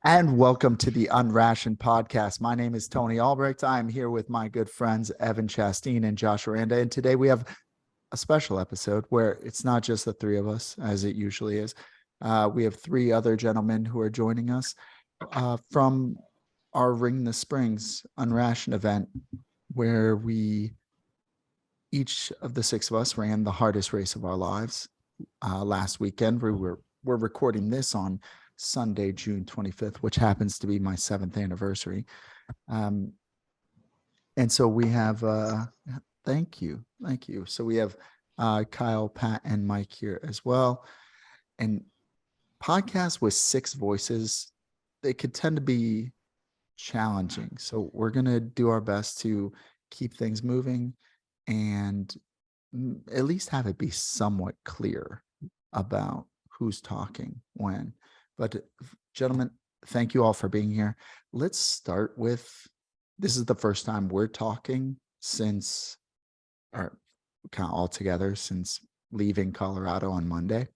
And welcome to the Unrationed podcast. My name is Tony Albrecht. I am here with my good friends Evan Chastain and Josh Aranda. And today we have a special episode where it's not just the three of us, as it usually is. We have three other gentlemen who are joining us from our Ring the Springs Unrationed event, where each of the six of us ran the hardest race of our lives last weekend. We're recording this on Sunday, June 25th, which happens to be my 7th anniversary. And so we have, thank you. So we have Kyle, Pat, and Mike here as well. And podcasts with six voices, they could tend to be challenging. So we're going to do our best to keep things moving and at least have it be somewhat clear about who's talking when. But gentlemen, thank you all for being here. Let's start with, this is the first time we're talking since, or kind of all together since leaving Colorado on Monday.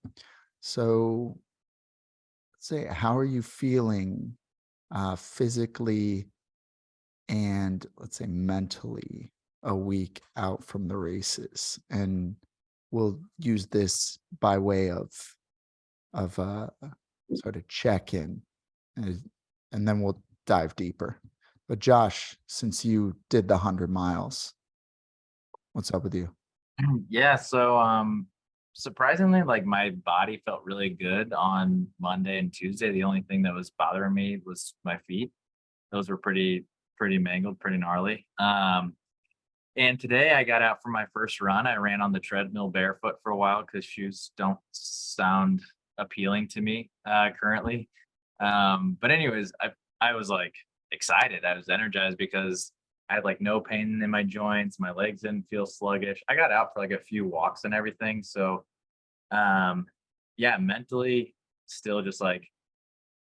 So let's say, how are you feeling physically and let's say mentally a week out from the races? And we'll use this by way of sort of check in, and then we'll dive deeper. But Josh, since you did the 100 miles, what's up with you? Yeah, so surprisingly, like my body felt really good on Monday and Tuesday. The only thing that was bothering me was my feet. Those were pretty mangled, pretty gnarly. And today I got out for my first run. I ran on the treadmill barefoot for a while because shoes don't sound appealing to me currently. But anyways, I was like excited. I was energized because I had like no pain in my joints. My legs didn't feel sluggish. I got out for like a few walks and everything. So yeah, mentally still just like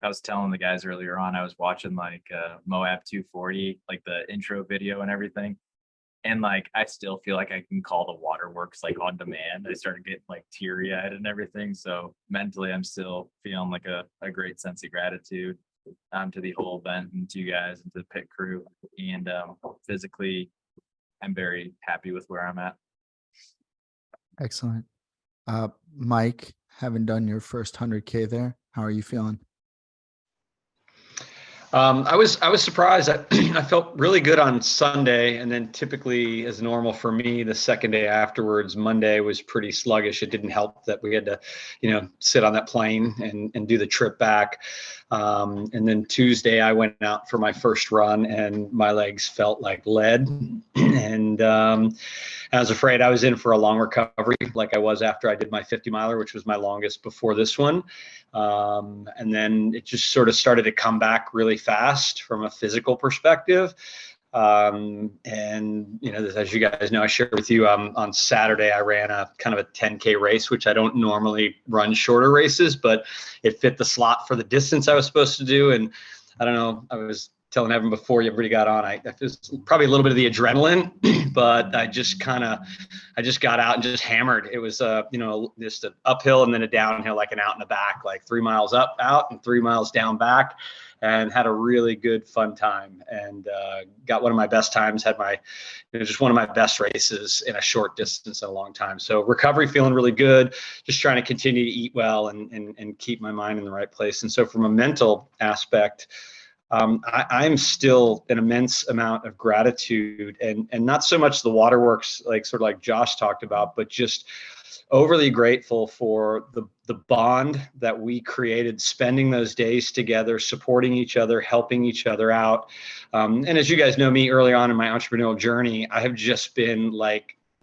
I was telling the guys earlier on, I was watching like Moab 240, like the intro video and everything. And like I still feel like I can call the waterworks like on demand. I started getting like teary-eyed and everything. So mentally I'm still feeling like a great sense of gratitude to the whole event and to you guys and to the pit crew. And physically I'm very happy with where I'm at. Excellent. Mike, having done your first 100K there, how are you feeling? I was surprised. I felt really good on Sunday, and then typically, as normal for me, the second day afterwards, Monday was pretty sluggish. It didn't help that we had to, sit on that plane and do the trip back. And then Tuesday, I went out for my first run, and my legs felt like lead, and I was afraid I was in for a long recovery, like I was after I did my 50 miler, which was my longest before this one. And then it just sort of started to come back really fast from a physical perspective. And as you guys know, I shared with you on Saturday, I ran a kind of a 10K race, which I don't normally run shorter races, but it fit the slot for the distance I was supposed to do. And I don't know, I was telling Evan before you everybody got on, I was probably a little bit of the adrenaline, but I just got out and just hammered. It was, just an uphill and then a downhill, like an out and a back, like 3 miles up, out and 3 miles down back, and had a really good fun time and got one of my best times, had just one of my best races in a short distance in a long time. So recovery feeling really good, just trying to continue to eat well and keep my mind in the right place. And so from a mental aspect, I'm still an immense amount of gratitude and not so much the waterworks, like sort of like Josh talked about, but just overly grateful for the bond that we created, spending those days together, supporting each other, helping each other out. And as you guys know me early on in my entrepreneurial journey, I have just been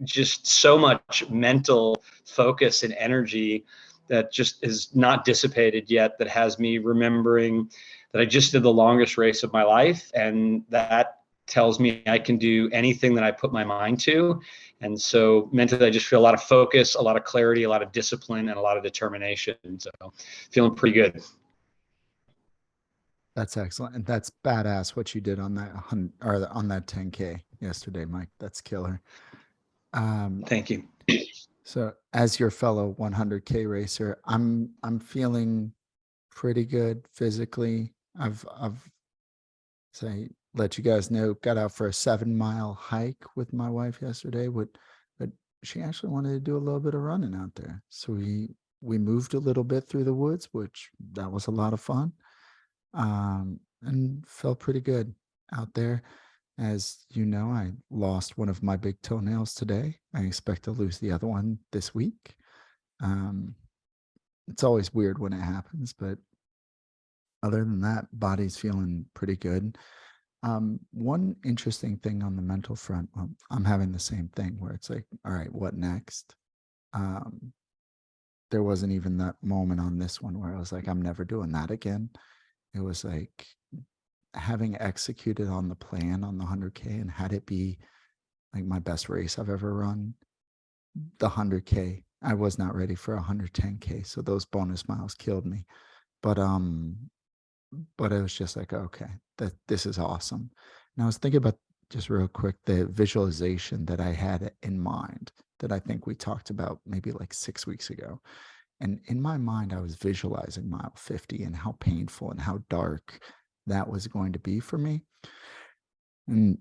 just so much mental focus and energy that just is not dissipated yet, that has me remembering that I just did the longest race of my life. And that tells me I can do anything that I put my mind to. And so mentally, I just feel a lot of focus, a lot of clarity, a lot of discipline, and a lot of determination. So feeling pretty good. That's excellent. And that's badass what you did on that on that 10K yesterday, Mike. That's killer. Thank you. So as your fellow 100K racer, I'm feeling pretty good physically. I've say let you guys know, got out for a 7-mile hike with my wife yesterday. But she actually wanted to do a little bit of running out there. So we moved a little bit through the woods, which that was a lot of fun. And felt pretty good out there. As you know, I lost one of my big toenails today. I expect to lose the other one this week. It's always weird when it happens, but other than that, body's feeling pretty good. One interesting thing on the mental front, well, I'm having the same thing where it's like, all right, what next? There wasn't even that moment on this one where I was like, I'm never doing that again. It was like having executed on the plan on the 100K and had it be like my best race I've ever run. The 100K, I was not ready for 110K. So those bonus miles killed me. But it was just like, okay, this is awesome. And I was thinking about, just real quick, the visualization that I had in mind that I think we talked about maybe like 6 weeks ago. And in my mind, I was visualizing mile 50 and how painful and how dark that was going to be for me. And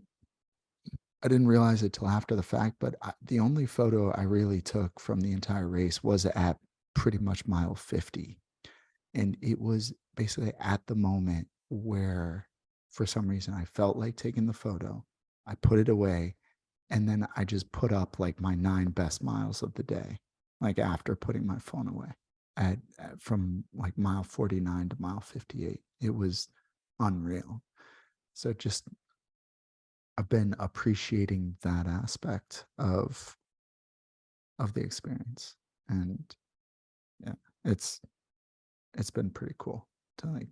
I didn't realize it till after the fact, but the only photo I really took from the entire race was at pretty much mile 50. And it was basically at the moment where, for some reason, I felt like taking the photo. I put it away, and then I just put up like my 9 best miles of the day, like after putting my phone away from like mile 49 to mile 58. It was unreal. So just, I've been appreciating that aspect of the experience. And yeah, it's been pretty cool to like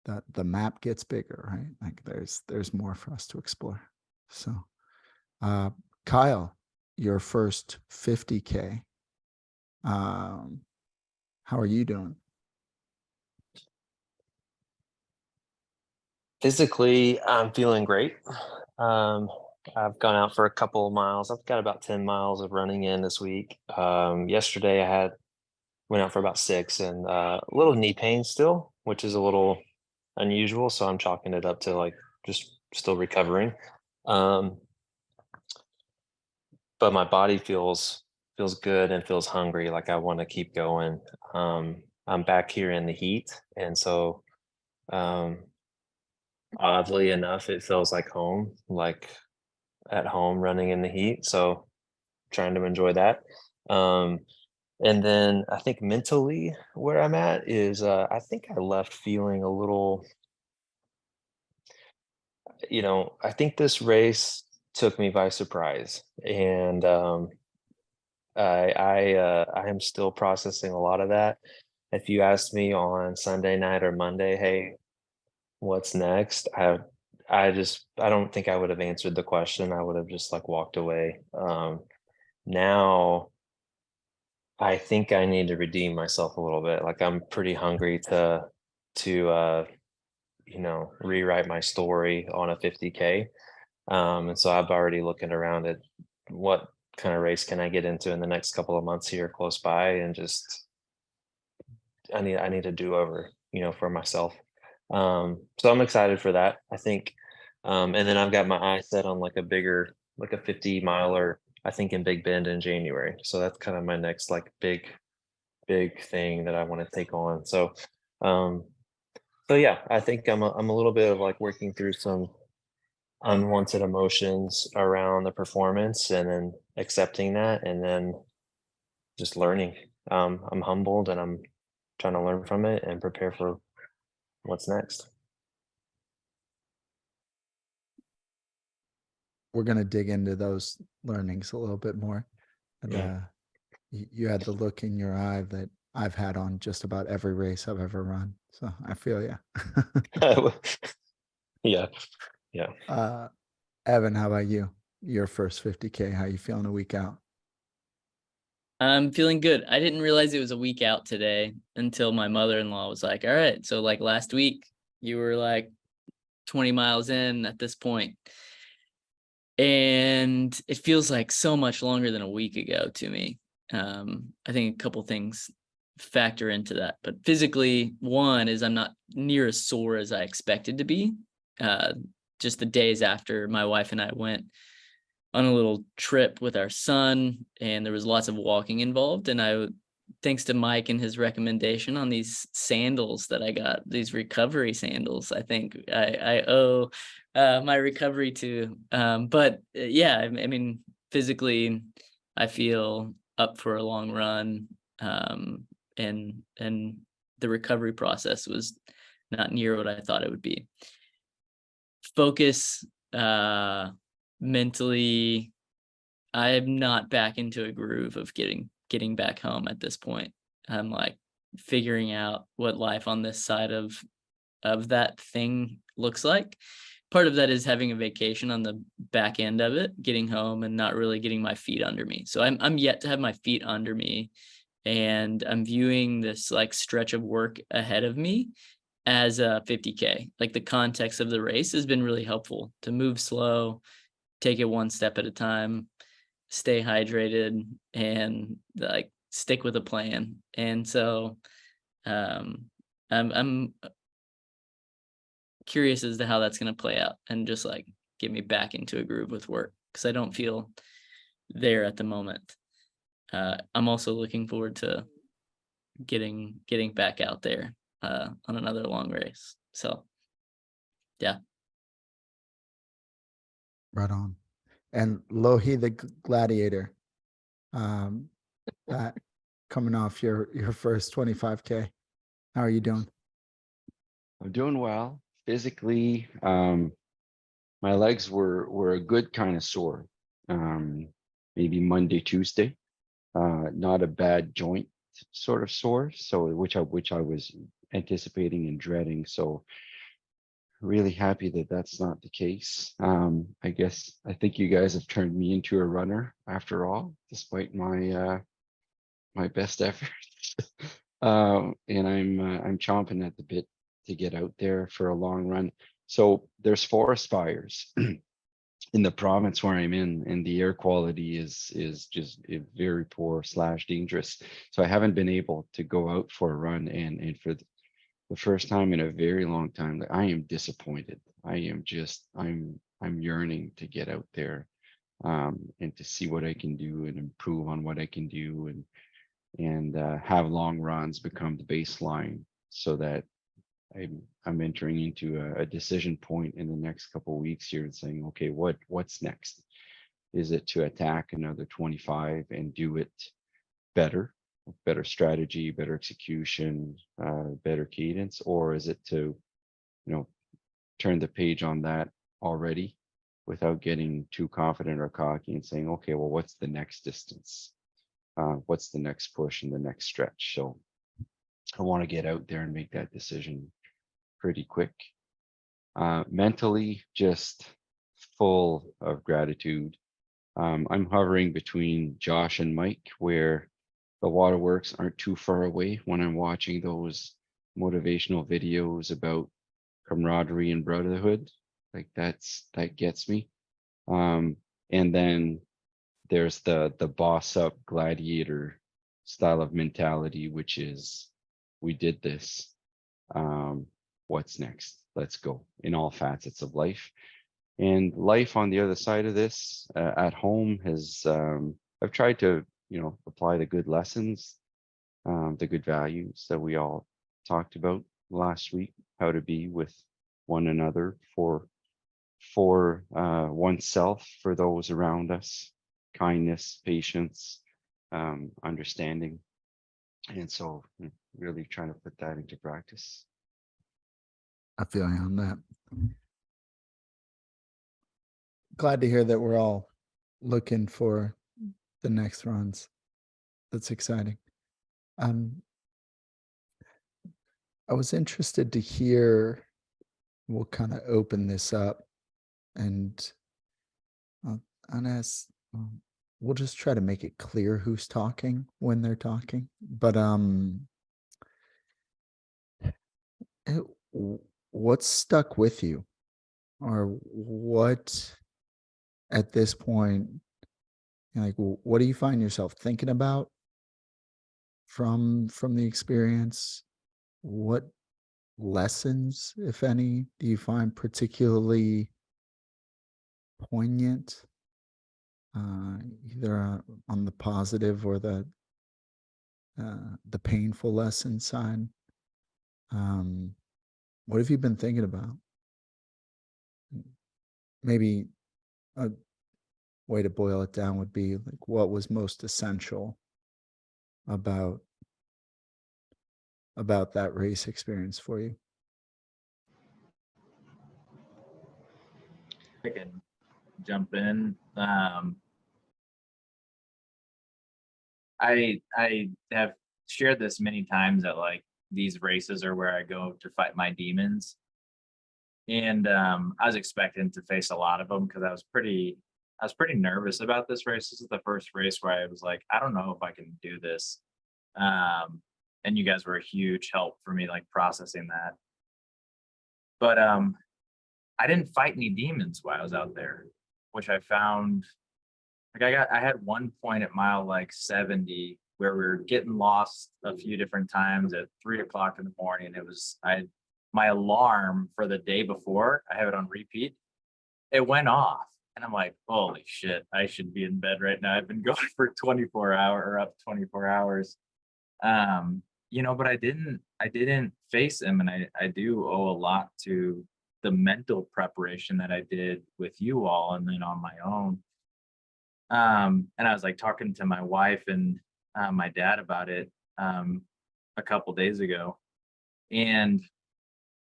that the map gets bigger, right? Like there's more for us to explore. So Kyle, your first 50K. How are you doing? Physically, I'm feeling great. I've gone out for a couple of miles. I've got about 10 miles of running in this week. Yesterday I went out for about 6 and a little knee pain still, which is a little unusual. So I'm chalking it up to like just still recovering. But my body feels good and feels hungry. Like I want to keep going. I'm back here in the heat. And so oddly enough, it feels like home, like at home running in the heat. So trying to enjoy that. And then I think mentally where I'm at is I think I left feeling a little, I think this race took me by surprise. And I am still processing a lot of that. If you asked me on Sunday night or Monday, hey, what's next? I don't think I would have answered the question. I would have just like walked away. Now I think I need to redeem myself a little bit. Like I'm pretty hungry to rewrite my story on a 50K. And so I'm already looking around at what kind of race can I get into in the next couple of months here close by, and just I need to do over, for myself. So I'm excited for that, I think. And then I've got my eye set on like a 50 miler, I think in Big Bend in January. So that's kind of my next like big thing that I want to take on. So yeah, I think I'm a little bit of like working through some unwanted emotions around the performance, and then accepting that, and then just learning. I'm humbled, and I'm trying to learn from it and prepare for what's next. We're going to dig into those learnings a little bit more. And you had the look in your eye that I've had on just about every race I've ever run. So I feel you. Yeah. Evan, how about you? Your first 50K, how you feeling a week out? I'm feeling good. I didn't realize it was a week out today until my mother-in-law was like, all right, so like last week you were like 20 miles in at this point. And it feels like so much longer than a week ago to me. I think a couple things factor into that. But physically, one is I'm not near as sore as I expected to be. Just the days after my wife and I went on a little trip with our son, and there was lots of walking involved. And thanks to Mike and his recommendation on these sandals that I got, these recovery sandals, I think I owe my recovery to. But yeah, I mean, physically, I feel up for a long run. And the recovery process was not near what I thought it would be. Focus, mentally, I'm not back into a groove of getting back home at this point. I'm like figuring out what life on this side of that thing looks like. Part of that is having a vacation on the back end of it, getting home and not really getting my feet under me. So I'm yet to have my feet under me, and I'm viewing this like stretch of work ahead of me as a 50K. Like the context of the race has been really helpful to move slow, take it one step at a time, stay hydrated, and like stick with a plan. And so I'm curious as to how that's going to play out and just like get me back into a groove with work, because I don't feel there at the moment. I'm also looking forward to getting back out there on another long race. So yeah. Right on. And Lohi the Gladiator, that coming off your first 25K. How are you doing? I'm doing well physically. My legs were a good kind of sore. Maybe Monday, Tuesday. Not a bad joint sort of sore. So which I was anticipating and dreading. So really happy that that's not the case. I think you guys have turned me into a runner after all, despite my my best efforts. And I'm chomping at the bit to get out there for a long run. So there's forest fires in the province where I'm in, and the air quality is just very poor / dangerous. So I haven't been able to go out for a run, and for the first time in a very long time, I am disappointed. I'm yearning to get out there, and to see what I can do and improve on what I can do, and have long runs become the baseline, so that I'm entering into a decision point in the next couple of weeks here and saying, okay, what's next? Is it to attack another 25 and do it better strategy, better execution, better cadence, or is it to, turn the page on that already without getting too confident or cocky and saying, okay, well, what's the next distance? What's the next push and the next stretch? So I want to get out there and make that decision pretty quick. Mentally, just full of gratitude. I'm hovering between Josh and Mike, where the waterworks aren't too far away when I'm watching those motivational videos about camaraderie and brotherhood. Like that gets me. And then there's the boss up gladiator style of mentality, which is, we did this. What's next? Let's go, in all facets of life. And life on the other side of this, at home, has I've tried to apply the good lessons, the good values that we all talked about last week, how to be with one another, for oneself, for those around us, kindness, patience, understanding. And so really trying to put that into practice. I feel you on that. Glad to hear that we're all looking for the next runs. That's exciting. I was interested to hear, we'll kind of open this up, and ask, we'll just try to make it clear who's talking when they're talking. But what's stuck with you, or what at this point, like, what do you find yourself thinking about from the experience? What lessons, if any, do you find particularly poignant, either on the positive or the painful lesson side? What have you been thinking about? Maybe a way to boil it down would be like, what was most essential about that race experience for you? I can jump in. I have shared this many times that like these races are where I go to fight my demons. And I was expecting to face a lot of them because I was pretty nervous about this race. This is the first race where I was like, I don't know if I can do this. And you guys were a huge help for me like processing that. But I didn't fight any demons while I was out there, which I found like I had one point at mile like 70 where we were getting lost a few different times at 3 o'clock in the morning. It was my alarm for the day before, I have it on repeat. It went off and I'm like, holy shit, I should be in bed right now. I've been going for 24 hours or up 24 hours. You know, but I didn't face him, and I do owe a lot to the mental preparation that I did with you all and then on my own. And I was like talking to my wife and my dad about it a couple days ago, and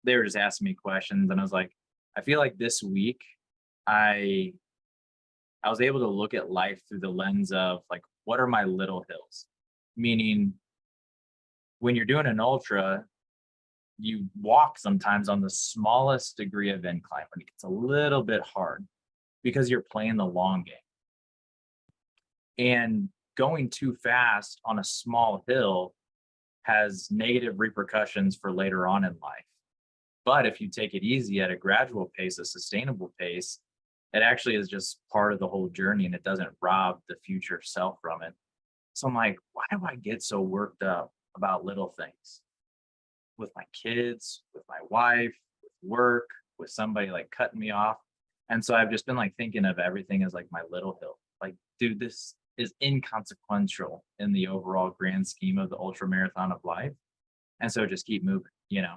they were just asking me questions, and I was like, I feel like this week I was able to look at life through the lens of like, what are my little hills? Meaning, when you're doing an ultra, you walk sometimes on the smallest degree of incline when it gets a little bit hard because you're playing the long game. And going too fast on a small hill has negative repercussions for later on in life. But if you take it easy at a gradual pace, a sustainable pace, it actually is just part of the whole journey and it doesn't rob the future self from it. So I'm like, why do I get so worked up about little things with my kids, with my wife, with work, with somebody like cutting me off? And so I've just been like thinking of everything as like my little hill. Like, dude, this is inconsequential in the overall grand scheme of the ultra marathon of life. And so just keep moving, you know?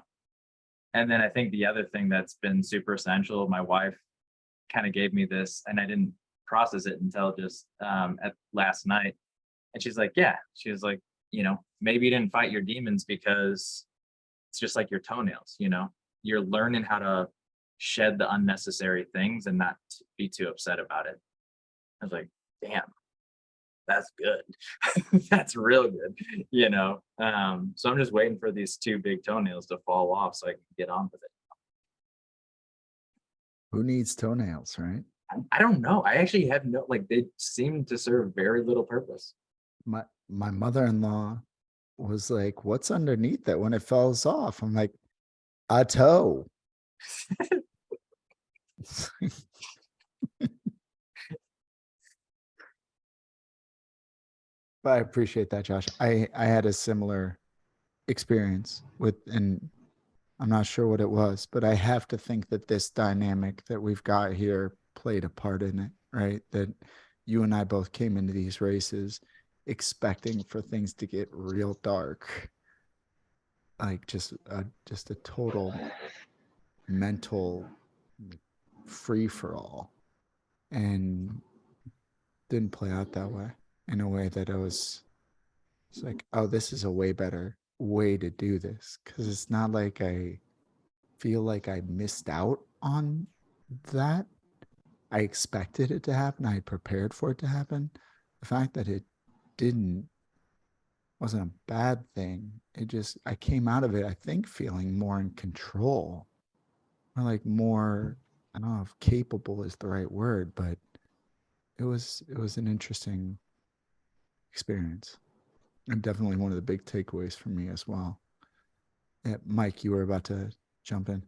And then I think the other thing that's been super essential, my wife kind of gave me this and I didn't process it until just at last night. And she's like, yeah, she was like, you know, maybe you didn't fight your demons because it's just like your toenails, you know, you're learning how to shed the unnecessary things and not be too upset about it. I was like, damn, that's good. That's real good, you know? So I'm just waiting for these 2 big toenails to fall off so I can get on with it. Who needs toenails, right? I don't know. I actually have no, like, they seem to serve very little purpose. My mother-in-law was like, what's underneath it when it falls off? I'm like, a toe. But I appreciate that, Josh. I had a similar experience with, and I'm not sure what it was, but I have to think that this dynamic that we've got here played a part in it, right? That you and I both came into these races expecting for things to get real dark, like just a total mental free for all, and didn't play out that way. In a way that it's like, oh, this is a way better way to do this, because it's not like I feel like I missed out on that. I expected it to happen. I prepared for it to happen. The fact that it didn't wasn't a bad thing. It just, I came out of it, I think, feeling more in control, or like more, I don't know if capable is the right word, but it was an interesting experience, and definitely one of the big takeaways for me as well. Yeah, Mike, you were about to jump in.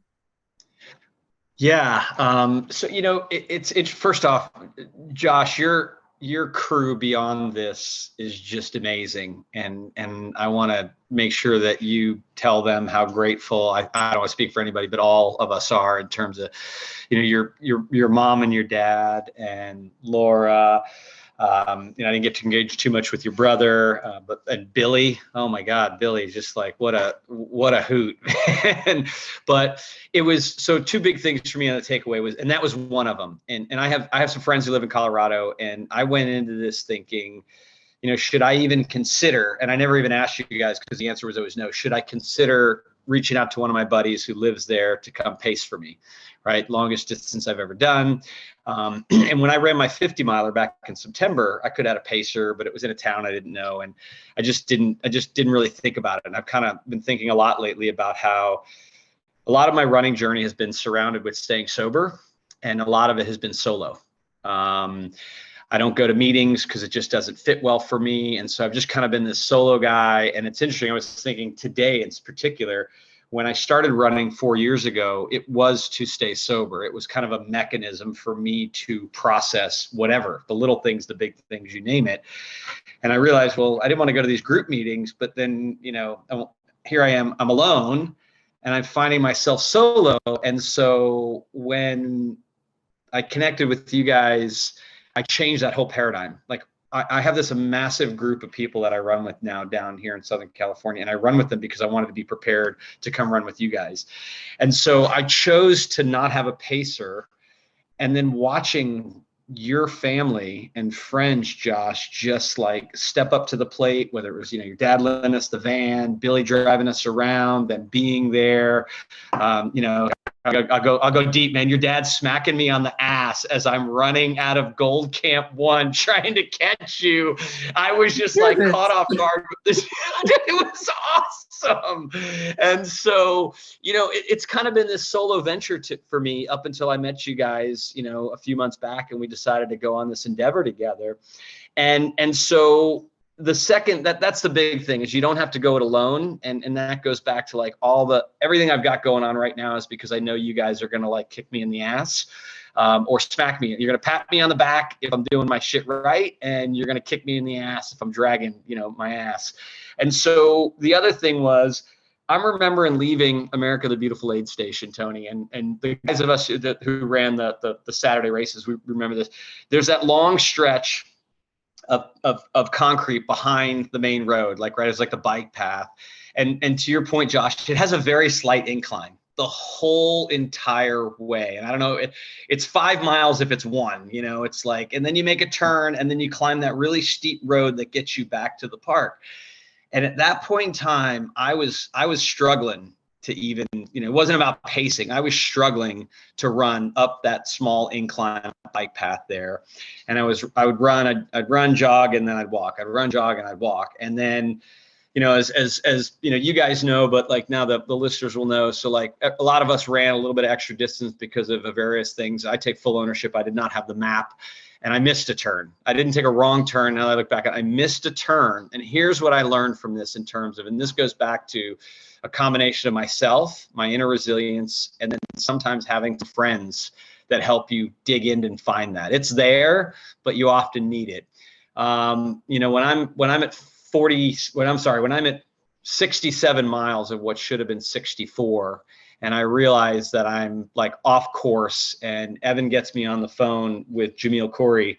Yeah. So, you know, it's first off, Josh, your crew beyond this is just amazing. And I want to make sure that you tell them how grateful I don't want to speak for anybody, but all of us are in terms of, your mom and your dad and Laura. I didn't get to engage too much with your brother, and Billy. Oh my God, Billy, just like what a hoot. But it was so two big things for me on the takeaway was, and that was one of them. And I have some friends who live in Colorado, and I went into this thinking, should I even consider? And I never even asked you guys because the answer was always no. Should I consider reaching out to one of my buddies who lives there to come pace for me? Right, longest distance I've ever done. And when I ran my 50 miler back in September, I could have had a pacer, but it was in a town I didn't know, and I just didn't really think about it. And I've kind of been thinking a lot lately about how a lot of my running journey has been surrounded with staying sober, and a lot of it has been solo. I don't go to meetings because it just doesn't fit well for me, and so I've just kind of been this solo guy. And it's interesting. I was thinking today in particular, when I started running 4 years ago, it was to stay sober. It was kind of a mechanism for me to process whatever, the little things, the big things, you name it. And I realized, well, I didn't want to go to these group meetings, but then, here I am, I'm alone and I'm finding myself solo. And so when I connected with you guys, I changed that whole paradigm. Like, I have this massive group of people that I run with now down here in Southern California, and I run with them because I wanted to be prepared to come run with you guys. And so I chose to not have a pacer, and then watching your family and friends, Josh, just like step up to the plate, whether it was, your dad lending us the van, Billy driving us around, then being there, I'll go deep, man. Your dad's smacking me on the ass as I'm running out of Gold Camp 1 trying to catch you. I was just like caught off guard with this. It was awesome. And so, it's kind of been this solo venture for me up until I met you guys, a few months back, and we decided to go on this endeavor together. And so the second that's the big thing is you don't have to go it alone. And that goes back to like everything I've got going on right now is because I know you guys are going to like kick me in the ass, or smack me. You're going to pat me on the back if I'm doing my shit right. And you're going to kick me in the ass if I'm dragging, my ass. And so the other thing was, I'm remembering leaving America the Beautiful aid station, Tony, and the guys of us who ran the Saturday races, we remember this. There's that long stretch of concrete behind the main road, like right as like the bike path. And to your point, Josh, it has a very slight incline the whole entire way. And I don't know, it's 5 miles if it's one, it's like, and then you make a turn and then you climb that really steep road that gets you back to the park. And at that point in time, I was struggling to even, it wasn't about pacing. I was struggling to run up that small incline bike path there. And I'd run, jog, and then I'd walk. I'd run, jog, and I'd walk. And then, as you guys know, but like now the listeners will know. So like a lot of us ran a little bit of extra distance because of various things. I take full ownership. I did not have the map. And I missed a turn. I didn't take a wrong turn. Now I look back, I missed a turn. And here's what I learned from this in terms of, and this goes back to a combination of myself, my inner resilience, and then sometimes having friends that help you dig in and find that. It's there, but you often need it. When I'm at 67 miles of what should have been 64, and I realize that I'm like off course, and Evan gets me on the phone with Jamil Khoury,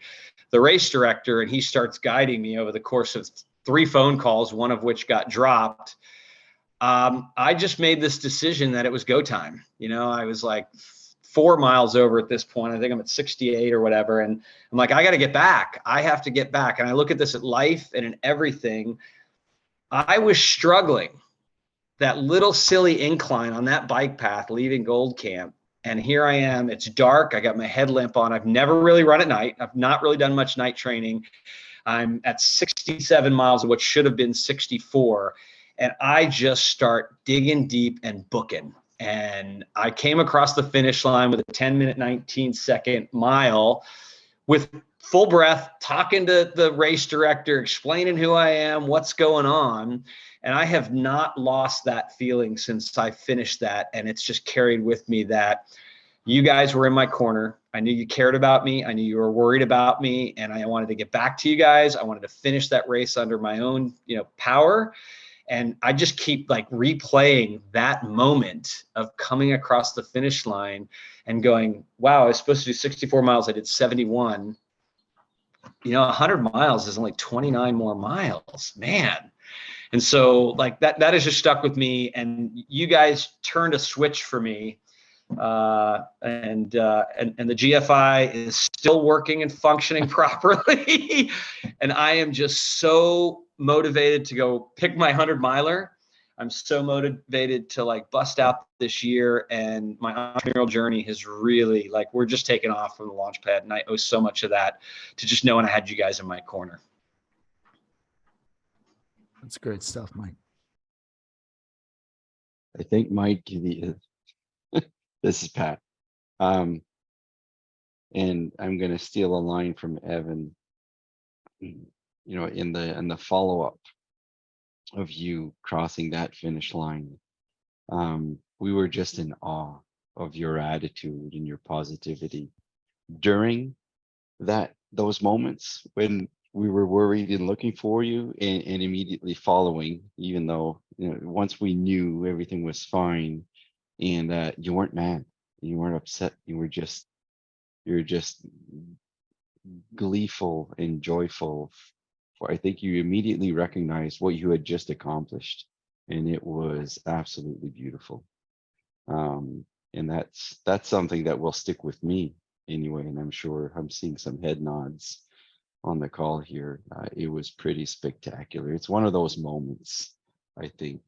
the race director, and he starts guiding me over the course of 3 phone calls, one of which got dropped. I just made this decision that it was go time. I was like 4 miles over at this point. I think I'm at 68 or whatever. And I'm like, I got to get back. I have to get back. And I look at this at life and in everything. I was struggling. That little silly incline on that bike path leaving Gold Camp. And here I am. It's dark. I got my headlamp on. I've never really run at night. I've not really done much night training. I'm at 67 miles of what should have been 64. And I just start digging deep and booking. And I came across the finish line with a 10-minute, 19-second mile with full breath, talking to the race director, explaining who I am, what's going on. And I have not lost that feeling since I finished that. And it's just carried with me that, You guys were in my corner. I knew you cared about me. I knew you were worried about me, and I wanted to get back to you guys. I wanted to finish that race under my own, power. And I just keep like replaying that moment of coming across the finish line and going, wow, I was supposed to do 64 miles. I did 71. 100 miles is only 29 more miles, man. And so like that has just stuck with me. And you guys turned a switch for me. And the GFI is still working and functioning properly. And I am just so motivated to go pick my 100-miler. I'm so motivated to like bust out this year, and my entrepreneurial journey has really like, we're just taking off from the launch pad, and I owe so much of that to just knowing I had you guys in my corner. That's great stuff, Mike. I think Mike, this is Pat. And I'm going to steal a line from Evan. In the follow-up of you crossing that finish line, we were just in awe of your attitude and your positivity during those moments when we were worried and looking for you, and immediately following, even though once we knew everything was fine, and you weren't mad, you weren't upset, you're just gleeful and joyful. I think you immediately recognized what you had just accomplished, and it was absolutely beautiful. And that's something that will stick with me anyway, and I'm sure I'm seeing some head nods on the call here. It was pretty spectacular. It's one of those moments, I think,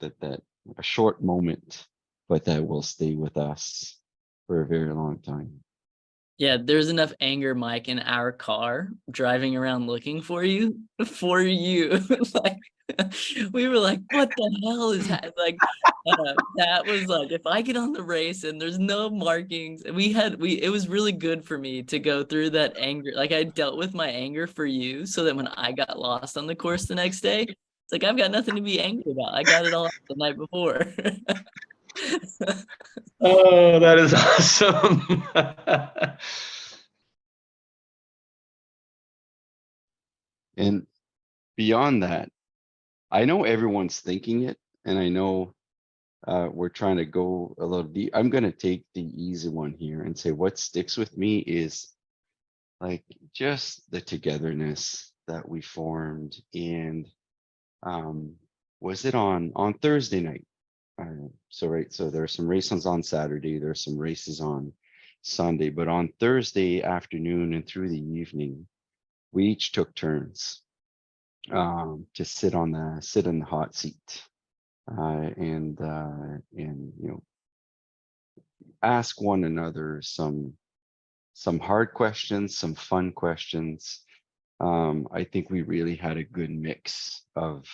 that a short moment, but that will stay with us for a very long time. Yeah, there's enough anger, Mike, in our car driving around looking for you. Like, we were like, what the hell is that? Like, that was like, if I get on the race and there's no markings, it was really good for me to go through that anger. Like, I dealt with my anger for you so that when I got lost on the course the next day, it's like, I've got nothing to be angry about. I got it all the night before. Oh, that is awesome. And beyond that, I know everyone's thinking it, and I know we're trying to go a little deep. I'm going to take the easy one here and say what sticks with me is like just the togetherness that we formed. And was it on Thursday night? So there are some races on Saturday, there are some races on Sunday, but on Thursday afternoon and through the evening, we each took turns to sit in the hot seat, and ask one another some hard questions, some fun questions. I think we really had a good mix of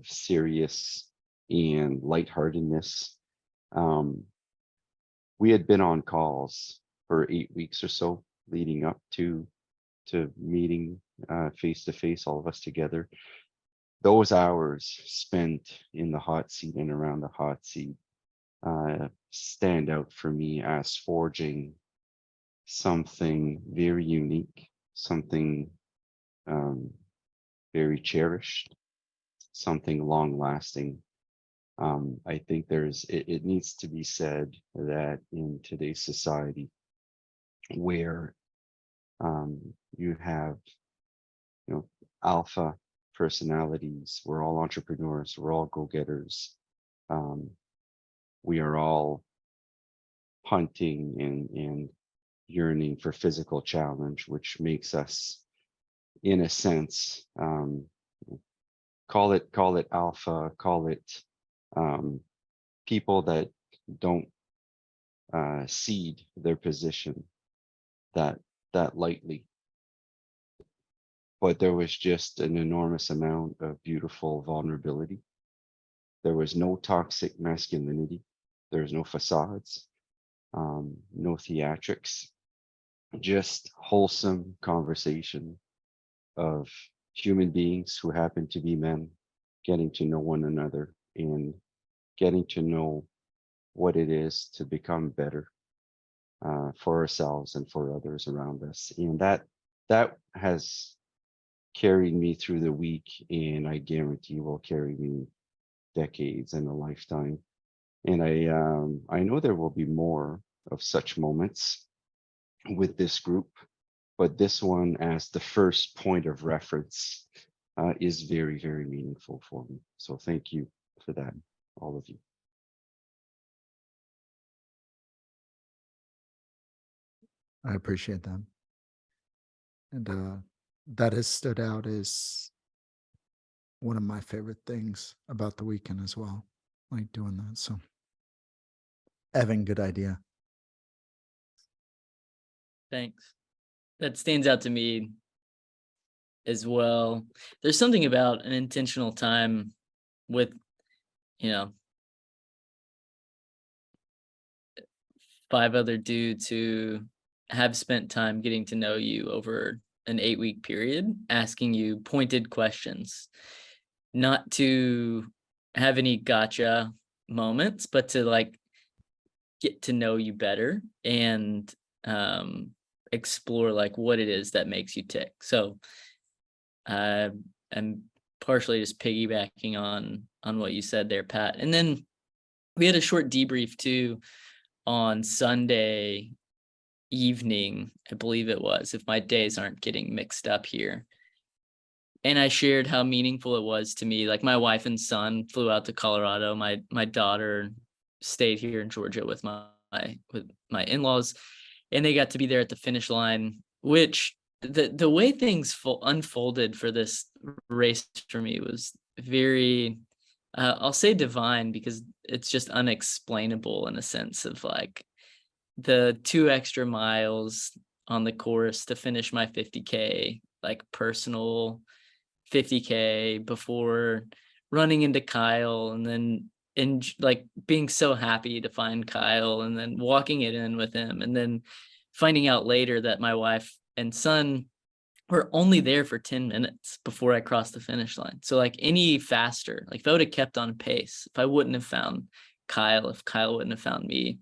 serious and lightheartedness. We had been on calls for 8 weeks or so leading up to meeting face to face, all of us together. Those hours spent in the hot seat and around the hot seat stand out for me as forging something very unique, something very cherished, something long lasting. I think it needs to be said that in today's society where you have alpha personalities, we're all entrepreneurs, we're all go-getters, we are all hunting and yearning for physical challenge, which makes us, in a sense, call it alpha, call it people that don't cede their position that lightly. But there was just an enormous amount of beautiful vulnerability. There was no toxic masculinity. There was no facades, no theatrics, just wholesome conversation of human beings who happen to be men getting to know one another and getting to know what it is to become better for ourselves and for others around us. And that has carried me through the week, and I guarantee will carry me decades and a lifetime. And I know there will be more of such moments with this group, but this one as the first point of reference is very, very meaningful for me. So thank you for that, all of you. I appreciate that. And that has stood out as one of my favorite things about the weekend as well, like doing that. So, Evan, good idea. Thanks. That stands out to me as well. There's something about an intentional time with, you know, 5 other dudes who have spent time getting to know you over an 8-week period, asking you pointed questions, not to have any gotcha moments, but to like get to know you better and explore like what it is that makes you tick. So I'm partially just piggybacking on what you said there, Pat. And then we had a short debrief too on Sunday evening, I believe it was, if my days aren't getting mixed up here. And I shared how meaningful it was to me. Like my wife and son flew out to Colorado. My daughter stayed here in Georgia with my in-laws, and they got to be there at the finish line, which the way things unfolded for this race for me was very I'll say divine, because it's just unexplainable in a sense of like the 2 extra miles on the course to finish my 50K, like personal 50K, before running into Kyle, and then like being so happy to find Kyle, and then walking it in with him, and then finding out later that my wife and son were only there for 10 minutes before I crossed the finish line. So like any faster, like if I would have kept on pace, if I wouldn't have found Kyle, if Kyle wouldn't have found me,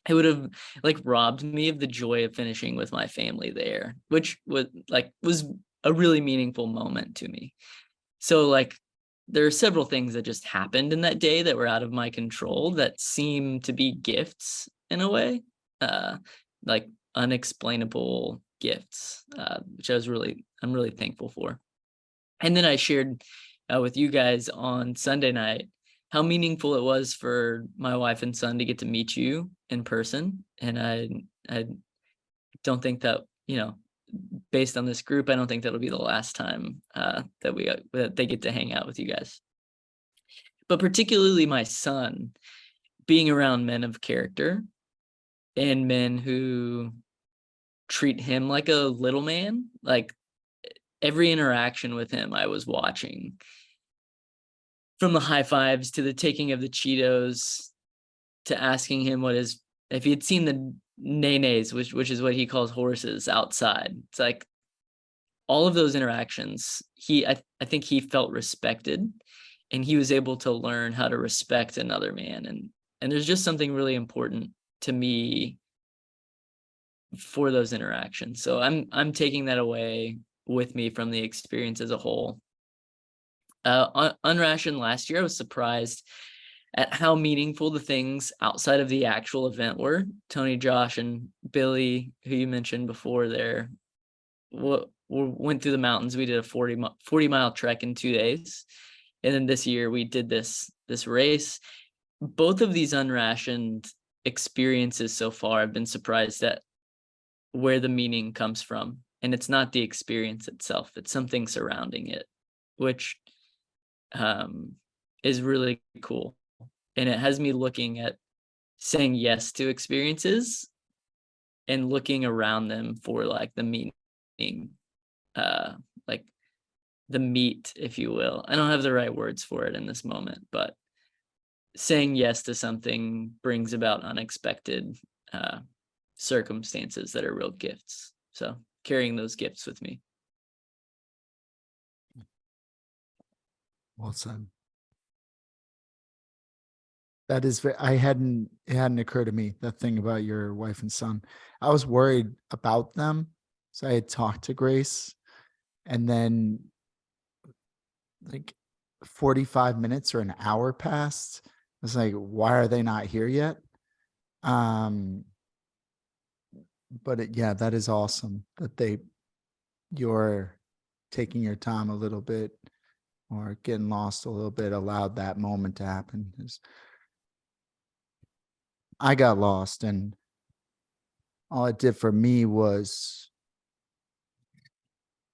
it would have like robbed me of the joy of finishing with my family there, which was a really meaningful moment to me. So like there are several things that just happened in that day that were out of my control that seem to be gifts in a way, like unexplainable gifts, which I'm really thankful for. And then I shared with you guys on Sunday night how meaningful it was for my wife and son to get to meet you in person. And I don't think that, you know, based on this group, I don't think that'll be the last time that they get to hang out with you guys. But particularly my son, being around men of character and men who treat him like a little man. Like every interaction with him, I was watching, from the high fives to the taking of the Cheetos to asking him if he had seen the nenes, which is what he calls horses, outside. It's like all of those interactions, I think he felt respected, and he was able to learn how to respect another man. And there's just something really important to me for those interactions. So I'm taking that away with me from the experience as a whole. Unrationed last year, I was surprised at how meaningful the things outside of the actual event were. Tony, Josh, and Billy, who you mentioned before there, went through the mountains. We did a 40-mile trek in 2 days. And then this year we did this race. Both of these unrationed experiences so far, I've been surprised at where the meaning comes from. And it's not the experience itself, it's something surrounding it, which is really cool. And it has me looking at saying yes to experiences and looking around them for like the meaning, like the meat, if you will. I don't have the right words for it in this moment, but saying yes to something brings about unexpected circumstances that are real gifts. So carrying those gifts with me. Well said. That is, it hadn't occurred to me, that thing about your wife and son. I was worried about them. So I had talked to Grace, and then like 45 minutes or an hour passed. I was like, why are they not here yet? Um, but yeah, that is awesome that you're taking your time a little bit or getting lost a little bit allowed that moment to happen. 'Cause I got lost, and all it did for me was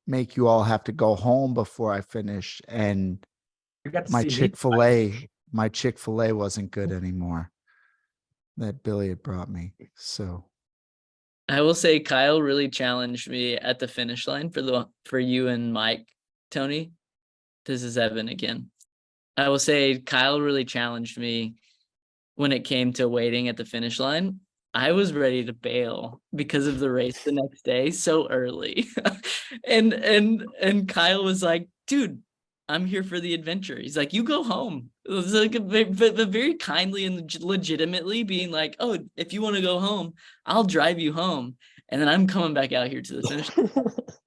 make you all have to go home before I finished, and You got to my see me. Chick-fil-A wasn't good anymore that Billy had brought me. So I will say Kyle really challenged me at the finish line for you and Mike, Tony. This is Evan again. I will say Kyle really challenged me when it came to waiting at the finish line. I was ready to bail because of the race the next day so early. and Kyle was like, dude, I'm here for the adventure. He's like, you go home. It was like but very kindly and legitimately being like, oh, if you want to go home, I'll drive you home. And then I'm coming back out here to the finish.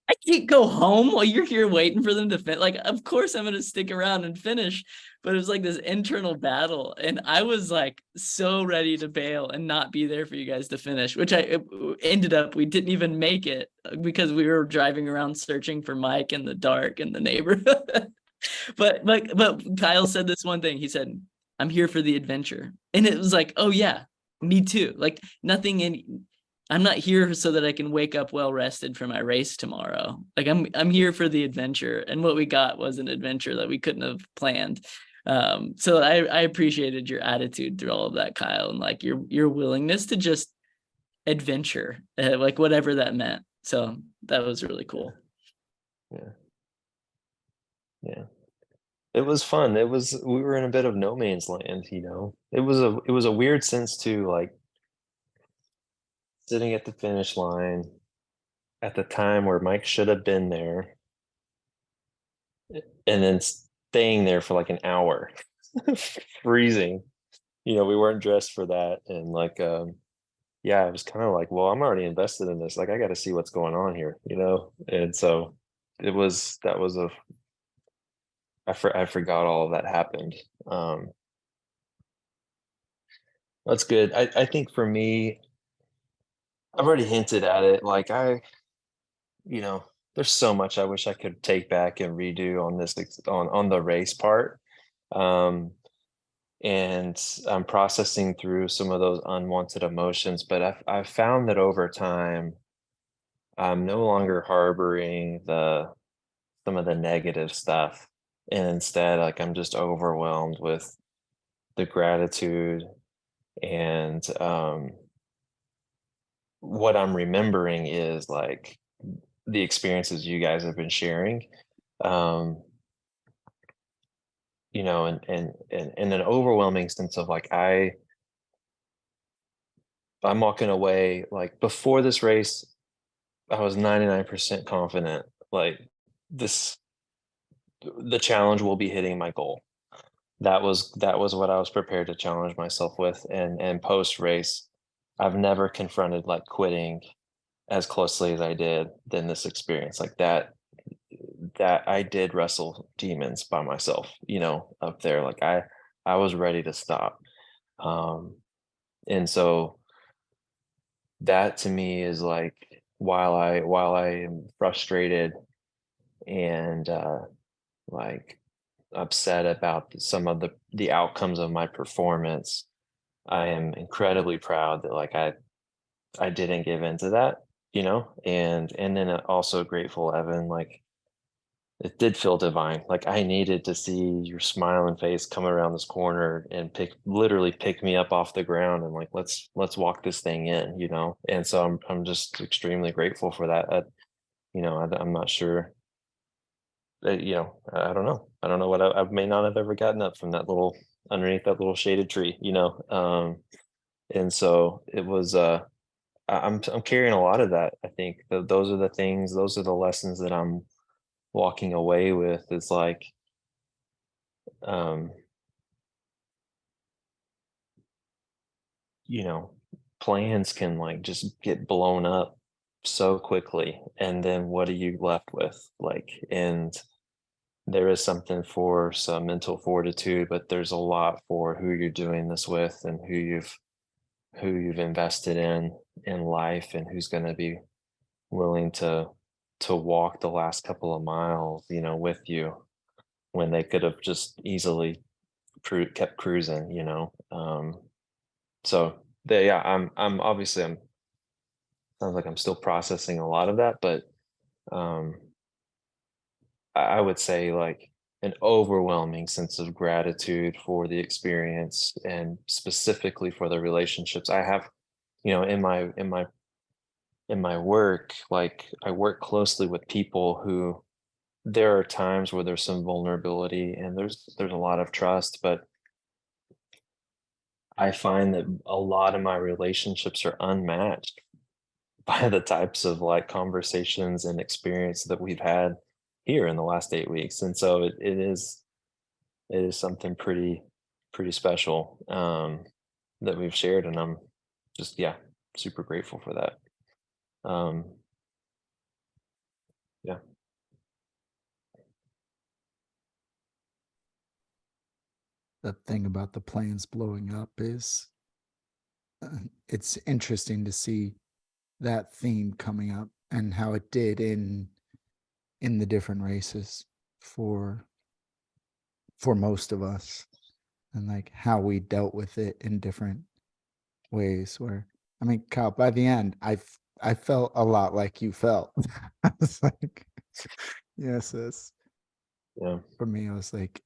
I can't go home while you're here waiting for them to finish. Like, of course I'm gonna stick around and finish, but it was like this internal battle, and I was like so ready to bail and not be there for you guys to finish, which I ended up we didn't even make it because we were driving around searching for Mike in the dark in the neighborhood. but Kyle said this one thing. He said, "I'm here for the adventure," and it was like, oh yeah, me too. Like nothing in. I'm not here so that I can wake up well rested for my race tomorrow. Like I'm here for the adventure, and what we got was an adventure that we couldn't have planned. So I appreciated your attitude through all of that, Kyle, and like your willingness to just adventure, like whatever that meant. So that was really cool. Yeah. It was fun. We were in a bit of no man's land, you know. It was a weird sense too, like sitting at the finish line at the time where Mike should have been there, and then staying there for like an hour, freezing. You know, we weren't dressed for that, and like, yeah, it was kind of like, well, I'm already invested in this. Like, I got to see what's going on here, you know. And so that was I forgot all of that happened. That's good. I think for me, I've already hinted at it. Like you know, there's so much I wish I could take back and redo on on the race part. Um, and I'm processing through some of those unwanted emotions, but I've found that over time, I'm no longer harboring some of the negative stuff. And instead, like I'm just overwhelmed with the gratitude and what I'm remembering is like the experiences you guys have been sharing, um you know, and an overwhelming sense of like I'm walking away like before this race I was 99% confident like this the challenge will be hitting my goal. That was what I was prepared to challenge myself with. And post race I've never confronted like quitting as closely as I did than this experience. Like that I did wrestle demons by myself, you know, up there. Like I was ready to stop. Um and so that to me is like while I am frustrated and like upset about some of the outcomes of my performance, I am incredibly proud that like I didn't give into that, you know, and then also grateful, Evan, like it did feel divine. Like I needed to see your smiling face come around this corner and literally pick me up off the ground and like let's walk this thing in, you know. And so I'm just extremely grateful for that. You know, I'm not sure. You know, I don't know. I don't know what I may not have ever gotten up from that little underneath that little shaded tree, you know. And so it was. I'm carrying a lot of that. I think those are the things. Those are the lessons that I'm walking away with is like you know, plans can like just get blown up so quickly. And then what are you left with? Like, and there is something for some mental fortitude, but there's a lot for who you're doing this with and who you've invested in life and who's going to be willing to walk the last couple of miles, you know, with you when they could have just easily kept cruising, you know. So yeah, I'm obviously I'm sounds like I'm still processing a lot of that, but um I would say like an overwhelming sense of gratitude for the experience and specifically for the relationships I have, you know, in my work. Like I work closely with people who there are times where there's some vulnerability and there's a lot of trust, but I find that a lot of my relationships are unmatched by the types of like conversations and experience that we've had here in the last 8 weeks. And so it is something pretty special that we've shared. And I'm just, yeah, super grateful for that. Um, yeah. The thing about the planes blowing up is it's interesting to see that theme coming up and how it did in the different races for most of us, and like how we dealt with it in different ways. Where, I mean, Kyle, by the end I felt a lot like you felt. I was like, yes, this Yeah. for me. I was like,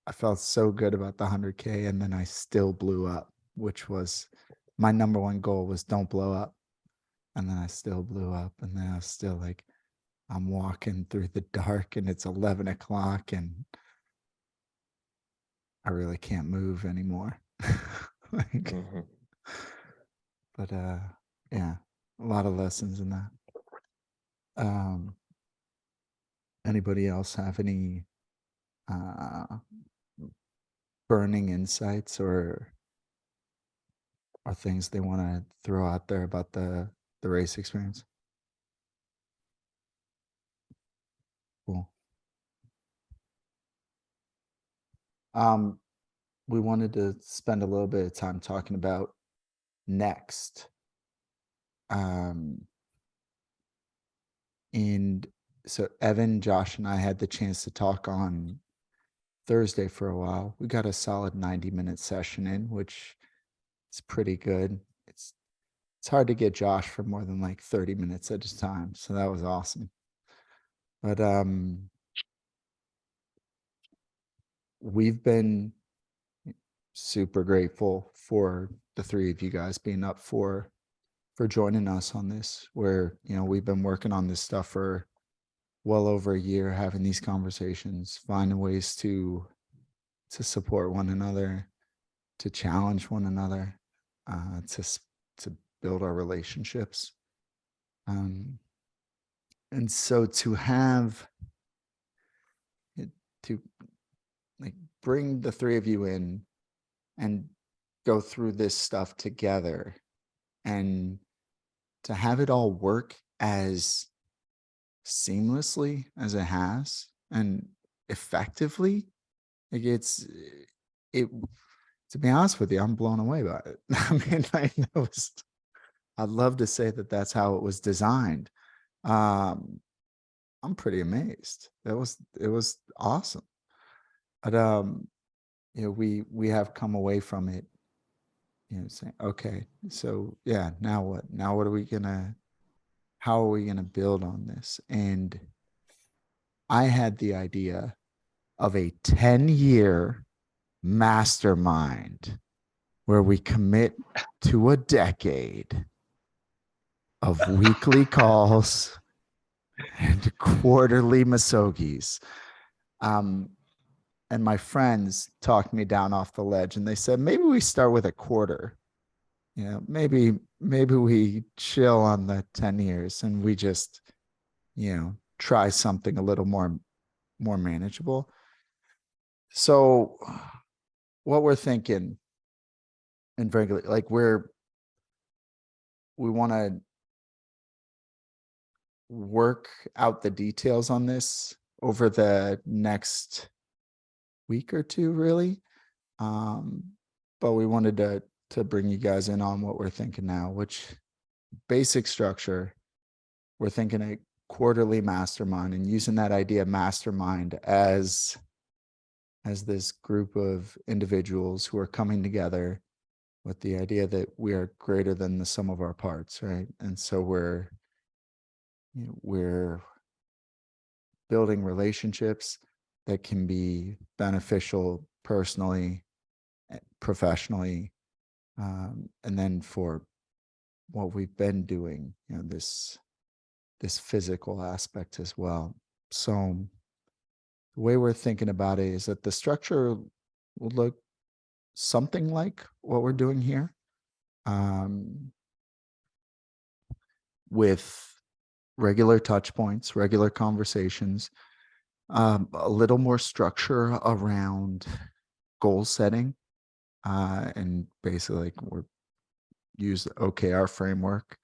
I felt so good about the 100K, and then I still blew up, which was my number one goal, was don't blow up. And then I still blew up, and then I was still like, I'm walking through the dark and it's 11 o'clock and I really can't move anymore. Like, Mhm. but yeah, a lot of lessons in that. Anybody else have any uh burning insights or things they want to throw out there about the race experience? Cool. Um, we wanted to spend a little bit of time talking about next. And so Evan, Josh, and I had the chance to talk on Thursday for a while. We got a solid 90-minute session in, which is pretty good. It's hard to get Josh for more than like 30 minutes at a time. So that was awesome. But we've been super grateful for the three of you guys being up for joining us on this, where, you know, we've been working on this stuff for well over a year, having these conversations, finding ways to support one another, to challenge one another, to build our relationships. And so to have it, to like bring the three of you in and go through this stuff together, and to have it all work as seamlessly as it has and effectively, like it to be honest with you, I'm blown away by it. I mean, I'd love to say that that's how it was designed. I'm pretty amazed. It was awesome. But you know, we have come away from it, you know, saying, okay, so yeah, now what? Now what are we gonna how are we gonna build on this? And I had the idea of a 10-year mastermind where we commit to a decade of weekly calls and quarterly masogis. And my friends talked me down off the ledge, and they said, maybe we start with a quarter. You know, maybe we chill on the 10 years and we just, you know, try something a little more manageable. So what we're thinking and frankly, like we want to work out the details on this over the next week or two, really. But we wanted to bring you guys in on what we're thinking now, which basic structure, we're thinking a quarterly mastermind and using that idea mastermind as this group of individuals who are coming together with the idea that we are greater than the sum of our parts, right? And so we're building relationships that can be beneficial personally, professionally, and then for what we've been doing, this physical aspect as well. So the way we're thinking about it is that the structure will look something like what we're doing here, with regular touch points, regular conversations, a little more structure around goal setting, and basically like we're use the OKR framework,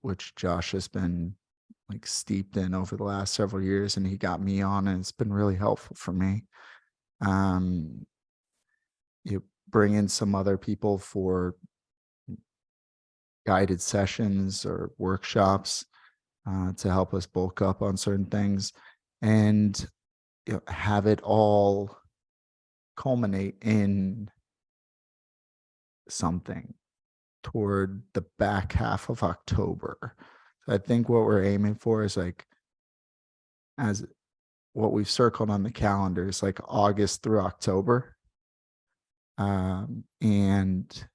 which Josh has been like steeped in over the last several years, and he got me on, and it's been really helpful for me. You bring in some other people for guided sessions or workshops, to help us bulk up on certain things, and have it all culminate in something toward the back half of October. So I think what we're aiming for is like, as what we've circled on the calendar is like August through October. And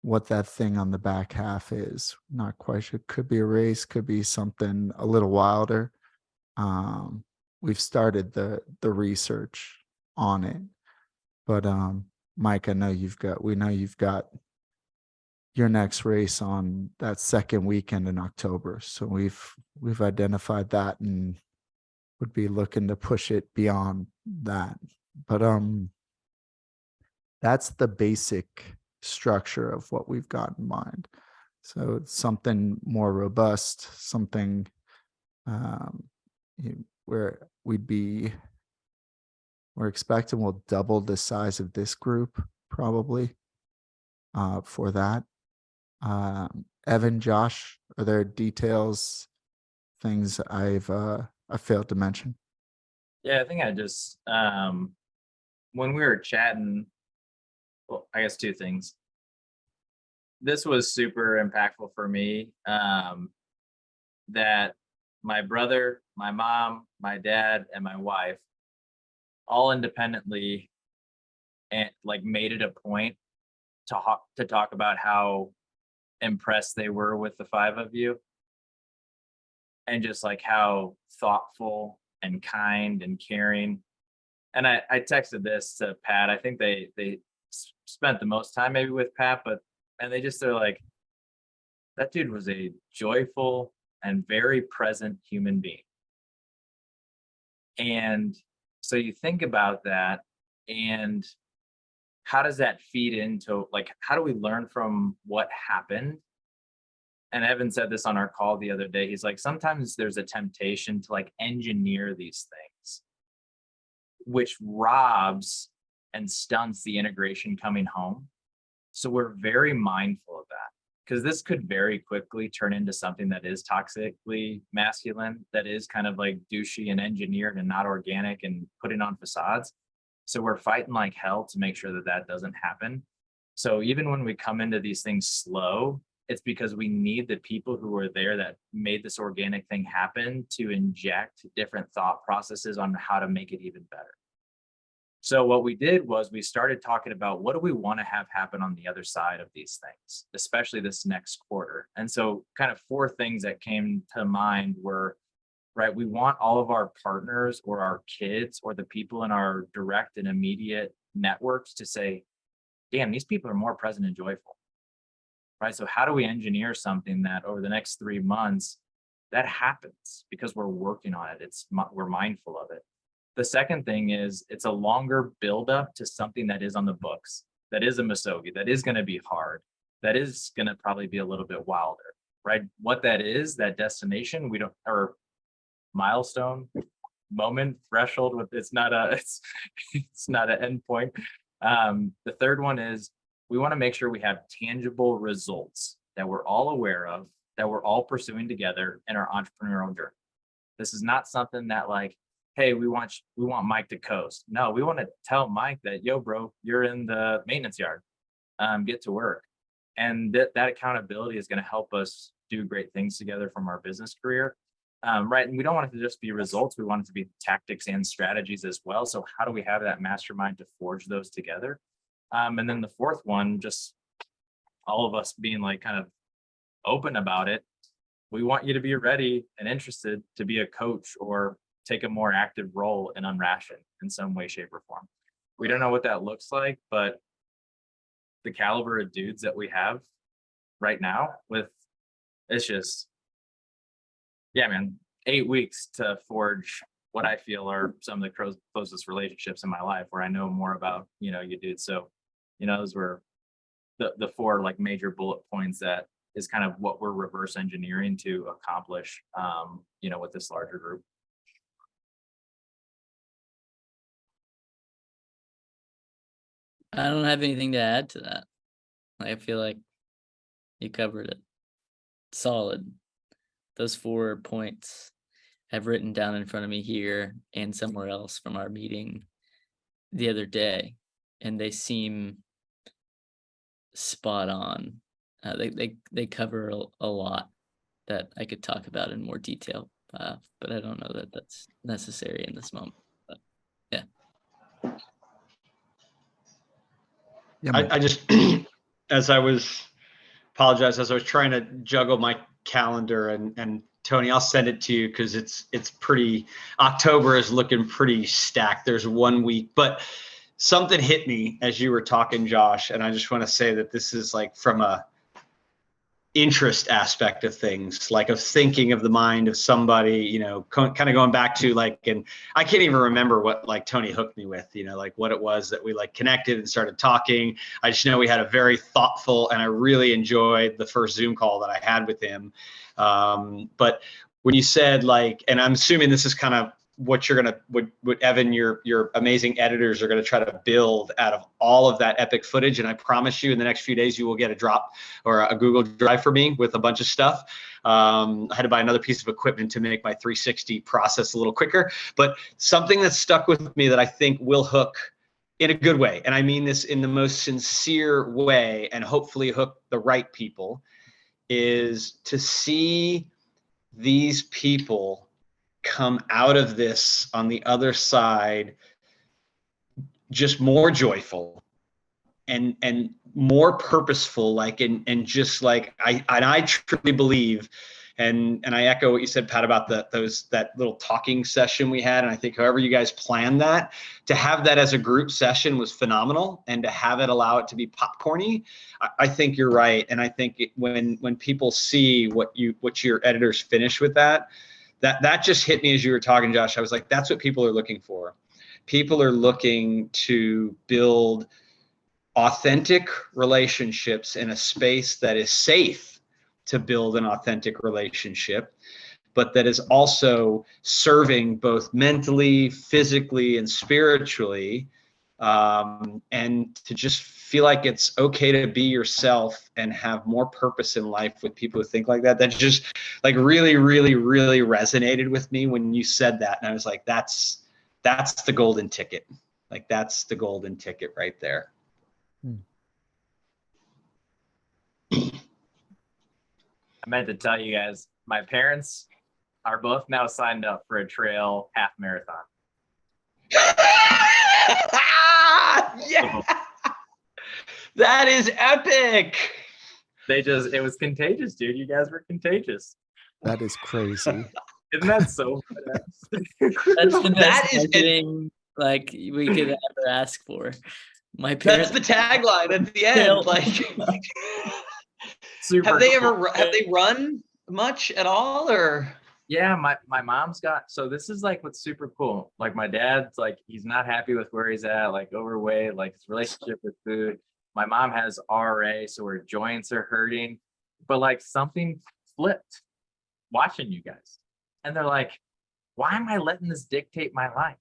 what that thing on the back half is, not quite sure. Could be a race, could be something a little wilder. We've started the research on it, but Mike, we know you've got your next race on that second weekend in October. So we've identified that and would be looking to push it beyond that. But that's the basic structure of what we've got in mind. So it's something more robust, something where we're expecting we'll double the size of this group probably, for that. Evan, Josh, are there details, things I failed to mention? Yeah, I think I just when we were chatting, well, I guess two things. This was super impactful for me. That my brother, my mom, my dad, and my wife all independently and like made it a point to talk about how impressed they were with the five of you, and just like how thoughtful and kind and caring. And I texted this to Pat. I think they spent the most time maybe with Pat, but and they're like, that dude was a joyful and very present human being. And so you think about that, and how does that feed into, like, how do we learn from what happened? And Evan said this on our call the other day. He's like, sometimes there's a temptation to like engineer these things, which robs and stunts the integration coming home. So we're very mindful of that, because this could very quickly turn into something that is toxically masculine, that is kind of like douchey and engineered and not organic and putting on facades. So we're fighting like hell to make sure that that doesn't happen. So even when we come into these things slow, it's because we need the people who are there that made this organic thing happen to inject different thought processes on how to make it even better. So what we did was we started talking about, what do we want to have happen on the other side of these things, especially this next quarter. And so kind of four things that came to mind were, right, we want all of our partners or our kids or the people in our direct and immediate networks to say, damn, these people are more present and joyful, right? So how do we engineer something that over the next 3 months that happens, because we're working on it? We're mindful of it. The second thing is, it's a longer buildup to something that is on the books. that is a Muskogee, that is going to be hard, that is going to probably be a little bit wilder, right? What that is, that destination, we don't, or milestone, moment, threshold, with it's not a, it's not an end point. The third one is we want to make sure we have tangible results that we're all aware of, that we're all pursuing together in our entrepreneurial journey. This is not something that like, hey, we want Mike to coast. No, we want to tell Mike that, yo, bro, you're in the maintenance yard. Get to work. And that accountability is going to help us do great things together from our business career. Right. And we don't want it to just be results. We want it to be tactics and strategies as well. So how do we have that mastermind to forge those together? And then the fourth one, just all of us being like kind of open about it. We want you to be ready and interested to be a coach or take a more active role in Unration in some way, shape, or form. We don't know what that looks like, but the caliber of dudes that we have right now it's just, yeah, man, 8 weeks to forge what I feel are some of the closest relationships in my life, where I know more about, you dudes. So, those were the four like major bullet points that is kind of what we're reverse engineering to accomplish, with this larger group. I don't have anything to add to that. I feel like you covered it. Solid. Those 4 points I've written down in front of me here and somewhere else from our meeting the other day, and they seem spot on. They cover a lot that I could talk about in more detail, but I don't know that that's necessary in this moment. But yeah. Yeah, I just, as I was trying to juggle my calendar, and Tony, I'll send it to you because it's pretty, October is looking pretty stacked. There's 1 week, but something hit me as you were talking, Josh, and I just want to say that this is like from a interest aspect of things, like of thinking of the mind of somebody, kind of going back to like, and I can't even remember what like Tony hooked me with, like what it was that we like connected and started talking. I just know we had a very thoughtful, and I really enjoyed the first Zoom call that I had with him. But when you said like, and I'm assuming this is kind of what you're what Evan, your amazing editors are gonna try to build out of all of that epic footage. And I promise you, in the next few days, you will get a drop or a Google Drive for me with a bunch of stuff. I had to buy another piece of equipment to make my 360 process a little quicker. But something that stuck with me that I think will hook in a good way, and I mean this in the most sincere way, and hopefully hook the right people, is to see these people come out of this on the other side just more joyful and more purposeful, like, and just like I truly believe, and I echo what you said, Pat, about that little talking session we had. And I think however you guys planned that, to have that as a group session was phenomenal, and to have it allow it to be popcorny, I think you're right. And I think when people see what your editors finish with that just hit me as you were talking, Josh. I was like, that's what people are looking for. People are looking to build authentic relationships in a space that is safe to build an authentic relationship, but that is also serving both mentally, physically, and spiritually, and to just feel like it's okay to be yourself and have more purpose in life with people who think like that. That just like really, really, really resonated with me when you said that. And I was like, that's the golden ticket. Like, that's the golden ticket right there. I meant to tell you guys, my parents are both now signed up for a trail half marathon. Yeah, that is epic. It was contagious, dude. You guys were contagious. that is crazy. Isn't that so badass? That's the That best is- marketing like we could ever ask for. My That's parents. the tagline at the end. Trail. Like, Super have they cool. run much at all, or? Yeah, my mom's got, so this is like what's super cool. Like, my dad's like, he's not happy with where he's at, like overweight, like his relationship with food. my mom has RA, so her joints are hurting, but like something flipped watching you guys. And they're like, why am I letting this dictate my life?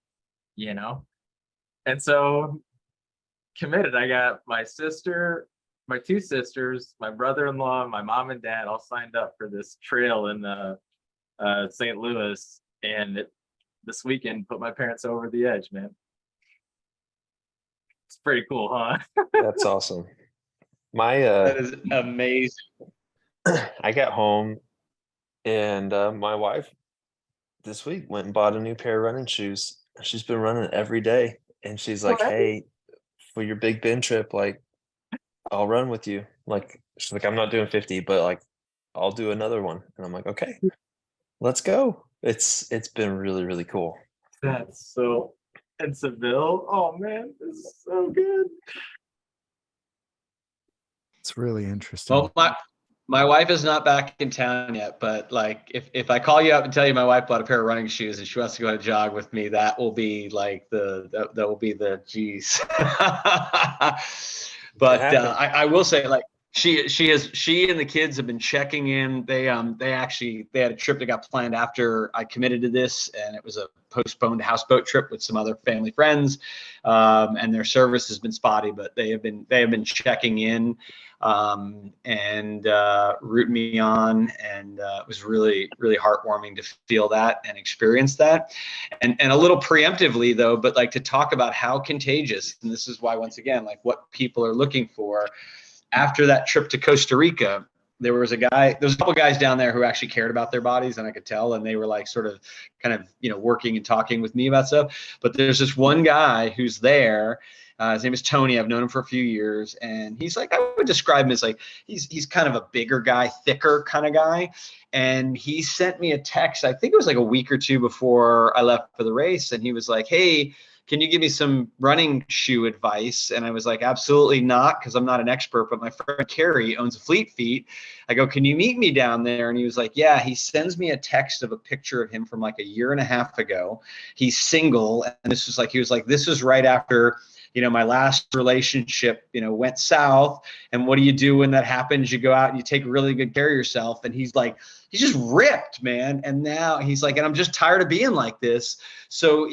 You know? And so committed. I got my sister, my two sisters, my brother-in-law, my mom and dad all signed up for this trail in St. Louis. And this weekend put my parents over the edge, man. It's pretty cool, huh? That's awesome. My That is amazing. I got home and my wife this week went and bought a new pair of running shoes. She's been running every day, and she's like, Alright. "Hey, for your Big Bend trip, like, I'll run with you." Like, she's like, "I'm not doing 50, but like, I'll do another one." And I'm like, "Okay, let's go." It's been really, really cool. That's so, and Seville. Oh man, this is so good. It's really interesting. Well, my wife is not back in town yet, but like if I call you up and tell you my wife bought a pair of running shoes and she wants to go on a jog with me, that will be like that will be the geez. But happened. I will say, like, she and the kids have been checking in. They had a trip that got planned after I committed to this, and it was a postponed houseboat trip with some other family friends, and their service has been spotty, but they have been checking in and rooting me on, and it was really, really heartwarming to feel that and experience that. And a little preemptively though, but like to talk about how contagious, and this is why, once again, like what people are looking for. After that trip to Costa Rica, there was a couple guys down there who actually cared about their bodies, and I could tell, and they were like sort of kind of, working and talking with me about stuff. But there's this one guy who's there. His name is Tony. I've known him for a few years, and he's like, I would describe him as like, he's kind of a bigger guy, thicker kind of guy. And he sent me a text, I think it was like a week or two before I left for the race. And he was like, "Hey, can you give me some running shoe advice?" And I was like, absolutely not, because I'm not an expert, but my friend Carrie owns a Fleet Feet. I go, "Can you meet me down there?" And he was like, yeah. He sends me a text of a picture of him from like a year and a half ago. He's single. And he was like, this is right after, my last relationship, went south. And what do you do when that happens? You go out and you take really good care of yourself. And he's like, he's just ripped, man. And now he's like, and I'm just tired of being like this. So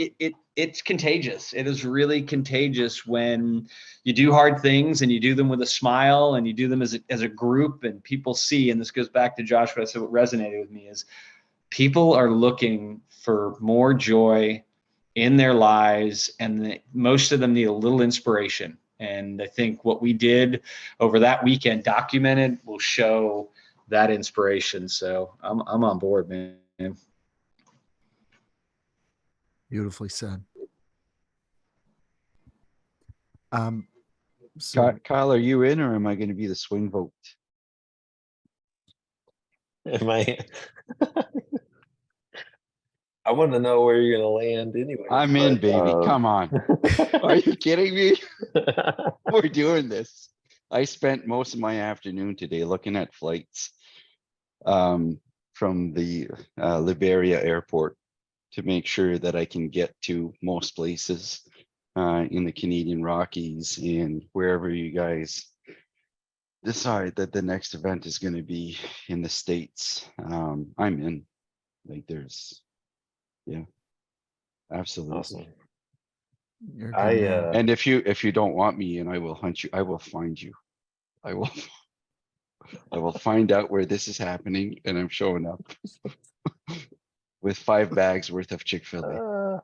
it's contagious. It is really contagious when you do hard things and you do them with a smile and you do them as a group, and people see, and this goes back to Josh, what I said, what resonated with me is people are looking for more joy in their lives, and most of them need a little inspiration. And I think what we did over that weekend documented will show that inspiration. So I'm on board, man. Beautifully said. So Kyle, are you in, or am I going to be the swing vote? Am I? I want to know where you're gonna land anyway. I'm in, baby. Come on. Are you kidding me? We're doing this. I spent most of my afternoon today looking at flights from the Liberia airport to make sure that I can get to most places in the Canadian Rockies and wherever you guys decide that the next event is going to be in the States. I'm in. Like, yeah, absolutely. Awesome. you're a good I man. And if you don't want me in, I will hunt you. I will find you. I will find out where this is happening, and I'm showing up with 5 bags worth of Chick-fil-A.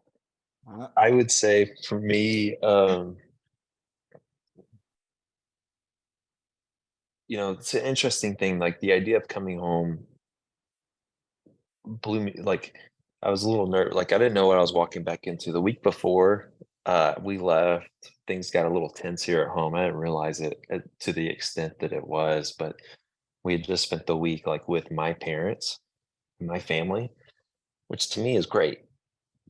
I would say for me, it's an interesting thing. Like, the idea of coming home blew me. Like, I was a little nervous. Like, I didn't know what I was walking back into. The week before we left, things got a little tense here at home. I didn't realize it to the extent that it was, but we had just spent the week like with my parents, my family, which to me is great.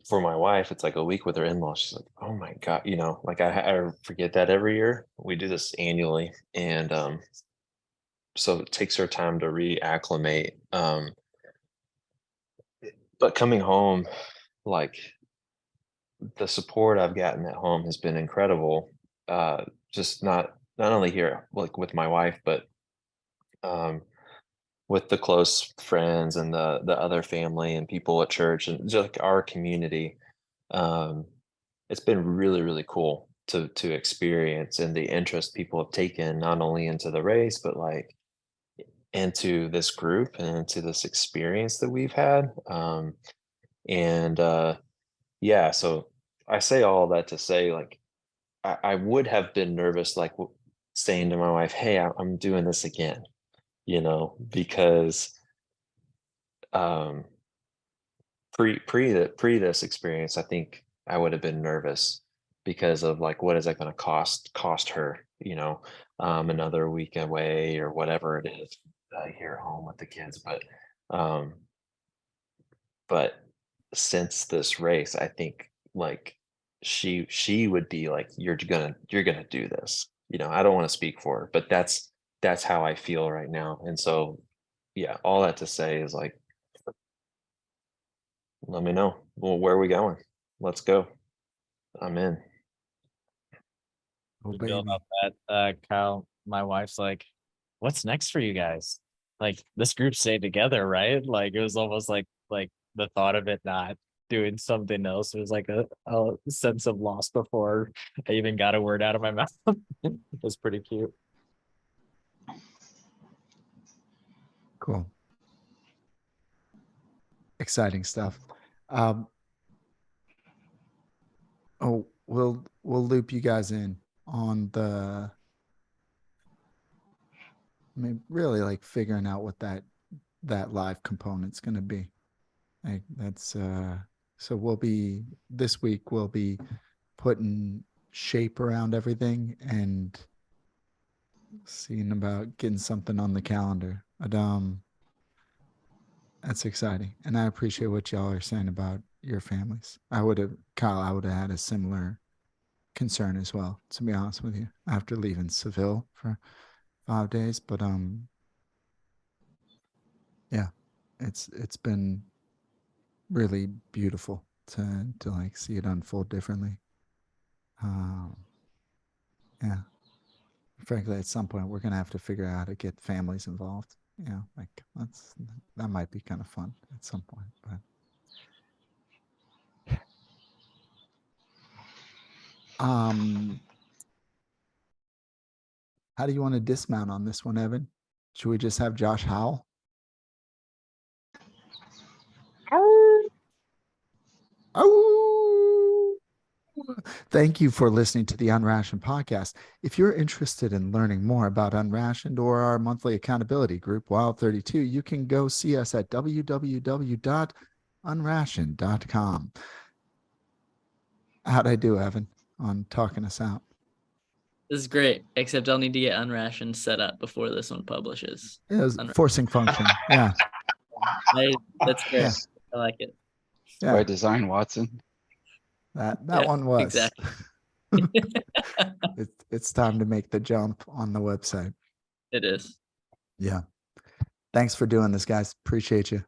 For my wife, it's like a week with her in-laws. She's like, "Oh my God," like I forget that every year. We do this annually. And so it takes her time to reacclimate. But coming home, like, the support I've gotten at home has been incredible. Just not not only here, like with my wife, but with the close friends and the other family and people at church and just like our community. Um, it's been really, really cool to experience and the interest people have taken not only into the race, but like into this group and into this experience that we've had. And yeah, so I say all that to say, like, I would have been nervous, like saying to my wife, "Hey, I'm doing this again," because um, pre this experience, I think I would have been nervous because of like, what is that going to cost her, another week away or whatever it is here at home with the kids. Um, but since this race, I think like she would be like, you're gonna do this. I don't want to speak for her, but that's how I feel right now. And so yeah, all that to say is like, let me know. Well, where are we going? Let's go. I'm in. Oh, To build baby. up that, Kyle, my wife's like, what's next for you guys? Like this group stayed together, right? Like it was almost like the thought of it not doing something else was like a sense of loss before I even got a word out of my mouth. It was pretty cute. Cool. Exciting stuff. Oh, we'll loop you guys in on really like figuring out what that live component's going to be. Like that's so this week we'll be putting shape around everything and seeing about getting something on the calendar. But that's exciting. And I appreciate what y'all are saying about your families. Kyle, I would have had a similar concern as well, to be honest with you, after leaving Seville for 5 days. But yeah, it's been really beautiful to like see it unfold differently. Yeah. Frankly, at some point we're gonna have to figure out how to get families involved. Like that might be kind of fun at some point. But how do you want to dismount on this one, Evan? Should we just have Josh howl? Oh, thank you for listening to the Unrationed podcast. If you're interested in learning more about Unrationed or our monthly accountability group, Wild 32, you can go see us at www.unrationed.com. How'd I do, Evan, on talking us out? This is great, except I'll need to get Unrationed set up before this one publishes. It was forcing function. Yeah. That's great. Yeah. I like it. Yeah. By design, Watson. That Yeah, one was. exactly. It's time to make the jump on the website. It is. Yeah. Thanks for doing this, guys. Appreciate you.